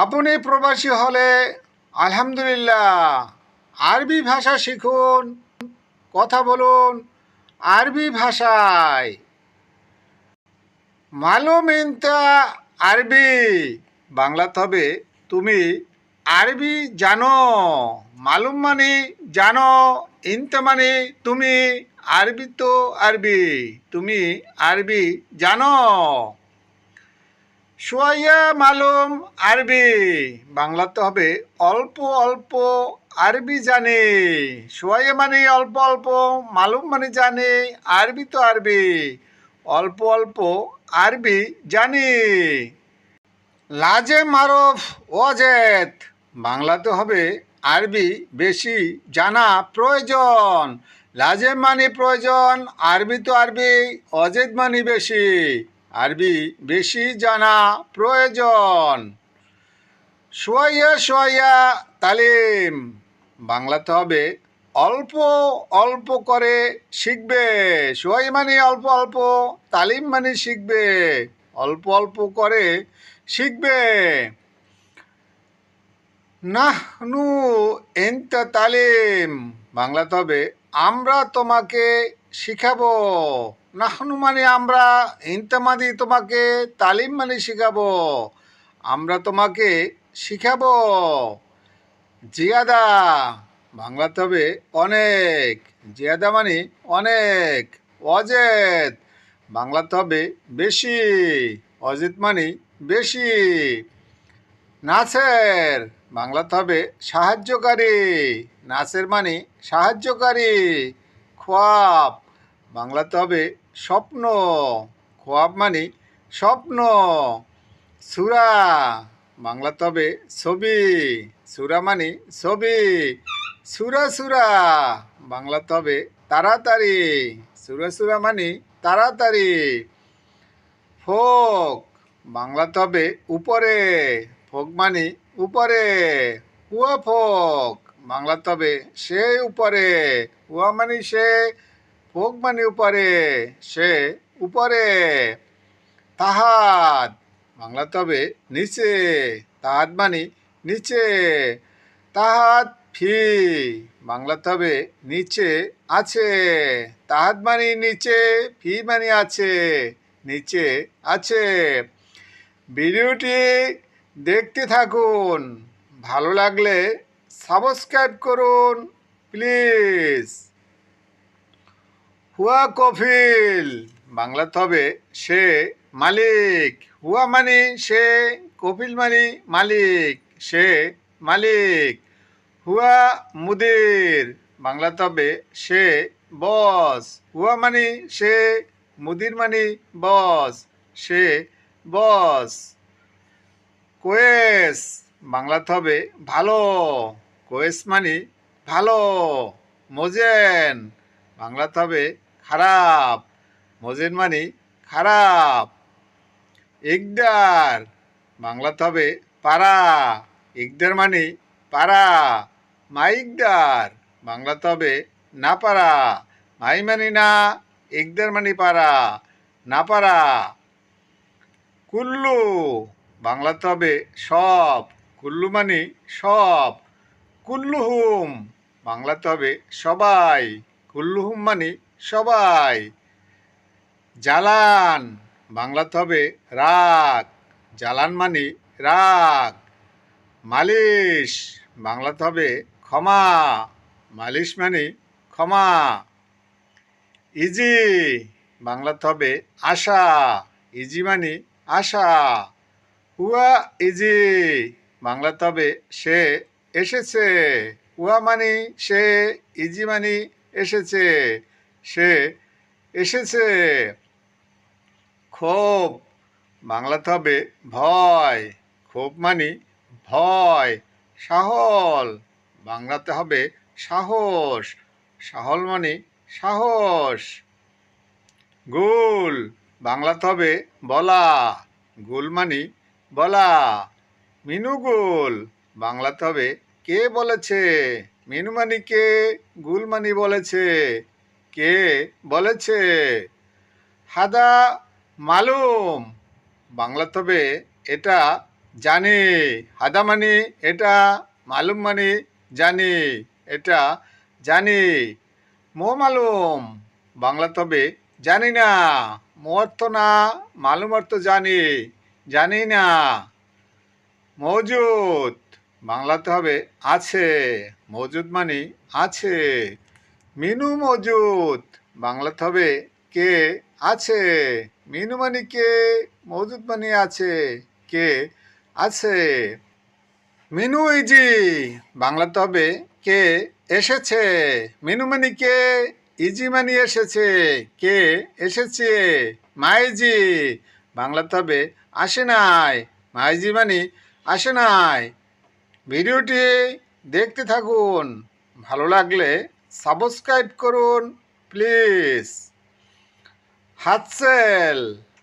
আপনি প্রবাসী হলে আলহামদুলিল্লাহ আরবি ভাষা শিখুন, কথা বলুন আরবি ভাষায়। মালুম ইনতা আরবি, বাংলাতে হবে তুমি আরবি জানো। মালুম মানে জানো, ইনতা মানে তুমি, আরবি তো আরবি, তুমি আরবি জানো। শোয়াইয়া মালুম আরবি, বাংলাতে হবে অল্প অল্প আরবি জানি। শোয়াইয়া মানে অল্প অল্প, মালুম মানে জানি, আরবি তো আরবি, অল্প অল্প আরবি জানি। লাজে মারফ ওয়াজেদ, বাংলাতে হবে আরবি বেশি জানা প্রয়োজন। লাজে মানে প্রয়োজন, আরবি তো আরবি, অজেদ মানে বেশি, আরবি বেশি জানা প্রয়োজন। সোয়াইয়া সোয়াইয়া তালিম, বাংলাতে হবে অল্প অল্প করে শিখবে। সোয়াই মানে অল্প অল্প, তালিম মানে শিখবে, অল্প অল্প করে শিখবে। নাহনু এনতা তালিম, বাংলাতে হবে আমরা তোমাকে শিখাবো। নাহনু মানে আমরা, এনতা মানে তোমাকে, তালিম মানে শিখাবো, আমরা তোমাকে শিখাবো। জিয়াদা, বাংলাতে হবে অনেক, জিয়াদা মানে অনেক। অজেদ, বাংলাতে হবে বেশি, অজেদ মানে বেশি। নাসের, বাংলাতে হবে সাহায্যকারী, নাসের মানে সাহায্যকারী। খোয়াব, বাংলাতে হবে স্বপ্ন, খোয়াব মানে স্বপ্ন। সূরা, বাংলাতে হবে ছবি, সূরা মানে ছবি। সূরা সূরা, বাংলাতে হবে তাড়াতাড়ি, সূরা সূরা মানে তাড়াতাড়ি। ফোক, বাংলাতে হবে উপরে, ফোক মানে উপরে। হুয়া ফোক, বাংলাতে হবে সে উপরে, হুয়া মানে সে, ফোক মানে উপরে, সে উপরে। তাহাত, বাংলাতে হবে নিচে, তাহাত মানে নিচে। তাহাত ফি, বাংলাতে হবে নিচে আছে, তাহাত মানে নিচে, ফি মানে আছে, নিচে আছে। ভিডিওটি দেখতে থাকুন, ভালো লাগলে সাবস্ক্রাইব করুন প্লিজ। হুয়া কফিল, বাংলাতে হবে সে মালিক। হুয়া মানে সে, কফিল মানে মালিক, সে মালিক। হুয়া মুদির, বাংলাতে হবে সে বস। হুয়া মানে সে, মুদির মানে বস, সে বস। কোয়েস, বাংলাতে হবে ভালো, কোয়েস মানে ভালো। মোজেন, বাংলাতে হবে খারাপ, মোজেন মানে খারাপ। ইকদার, বাংলাতে হবে পারা, ইকদার মানে পারা। মাইকদার, বাংলাতে হবে না পারা, মাই মানে না, ইকদার মানে পারা, না পারা। কুল্লু, বাংলাতে হবে সব, কুল্লু মানে সব। কুল্লুহুম, বাংলাতে হবে সবাই, কুল্লুহুম মানে সবাই। জালান, বাংলাতে হবে রাগ, জালান মানে রাগ। মালিশ, বাংলাতে হবে ক্ষমা, মালিশ মানে ক্ষমা। ইজি, বাংলাতে হবে আশা, ইজি মানে আশা। হুয়া ইজি, বাংলাতে হবে সে এসেছে, হুয়া মানে সে, ইজি মানে এসেছে, সে এসেছে। ক্ষোভ, বাংলাতে হবে ভয়, ক্ষোভ মানে ভয়। সাহল, বাংলাতে হবে সাহস, সাহল মানে সাহস। গোল, বাংলাতে হবে বলা, গোল মানে বলা। মিনু গোল, বাংলাতে হবে কে বলেছে, মিনু মানে কে, গুল মানে বলেছে, কে বলেছে। হাদা মালুম, বাংলাতে হবে এটা জানি। হাদা মানে এটা, মালুম মানে জানি, এটা জানি। মো মালুম বাংলাতে হবে জানি না। মো অর্থ না, মালুম অর্থ জানি, জানি না। মজুদ বাংলাতে হবে আছে, মজুদ মানে আছে। মিনু মজুদ বাংলাতে হবে কে আছে, মিনু মানে কে, মজুদ মানে আছে, কে আছে। মিনু ইজি বাংলাতে হবে কে এসেছে, মিনু মানে কে, ইজি মানে এসেছে, কে এসেছে। মাইজি বাংলাতে হবে আসে নাই, মাইজি মানে আসে নাই। ভিডিওটি দেখতে থাকুন, ভালো লাগলে সাবস্ক্রাইব করুন প্লিজ। হাতসেল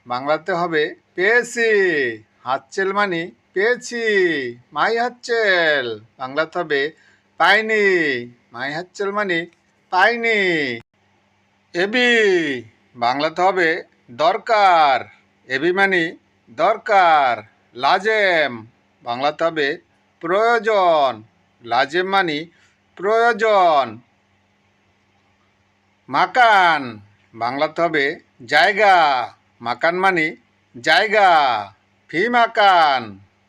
বাংলাতে হবে পেয়েছি, হাতচেল মানে পেয়েছি। মাই হাতচেল বাংলাতে হবে পাইনি, মাই হাতচেল মানে পাইনি। এবি বাংলাতে হবে দরকার, এবি মানে দরকার। লাজেম বাংলাতে হবে প্রয়োজন, লাজেম মানে প্রয়োজন। মাকান বাংলাতে হবে জায়গা, মাকান মানে জায়গা। ফি মাকান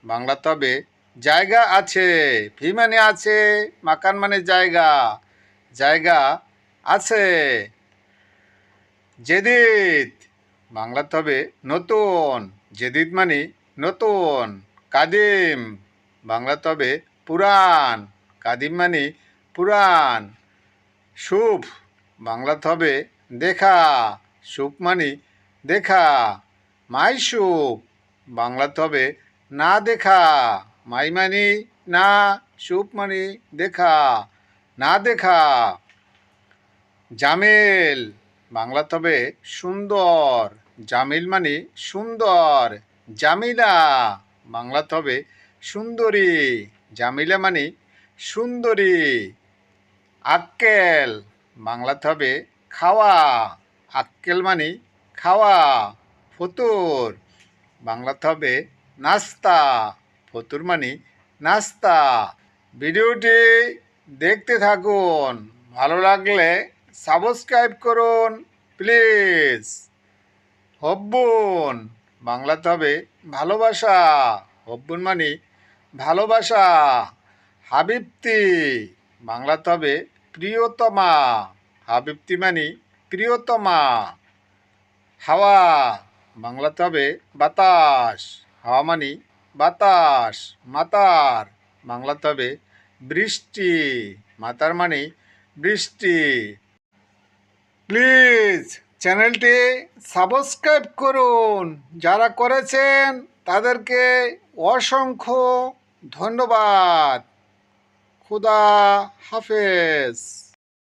বাংলাতে হবে জায়গা আছে, ফি মানে আছে, মাকান মানে জায়গা, জায়গা আছে। জেদিদ বাংলাতে হবে নতুন, জেদিদ মানে নতুন। কাদিম বাংলাতে হবে পুরান, কাদিম মানে পুরান। শুভ বাংলাতে হবে দেখা, শুভ মানে দেখা। মাই শুভ বাংলাতে হবে না দেখা, মাই মানে না, শুভ মানে দেখা, না দেখা। জামিল বাংলাতে হবে সুন্দর, জামিল মানে সুন্দর। জামিলা বাংলাতে হবে সুন্দরী, জামিলা মানে সুন্দরী। আক্কেল বাংলাতে হবে খাওয়া, আক্কেল মানে খাওয়া। ফতুর বাংলাতে হবে নাস্তা, ফতুর মানে নাস্তা। ভিডিওটি দেখতে থাকুন, ভালো লাগলে সাবস্ক্রাইব করুন প্লিজ। হব্বুন বাংলাতে হবে ভালোবাসা, হব্বুন মানে ভালোবাসা। হাবিবতি বাংলাতে হবে প্রিয়তমা, হাবিবতি মানে প্রিয়তমা। হাওয়া বাংলাতে হবে বাতাস, হাওয়া মানে বাতাস। মাতার বাংলাতে হবে বৃষ্টি, মাতার মানে বৃষ্টি। প্লিজ চ্যানেলটি সাবস্ক্রাইব করুন, যারা করেছেন তাদেরকে অসংখ্য ধন্যবাদ। খুদা হাফেজ।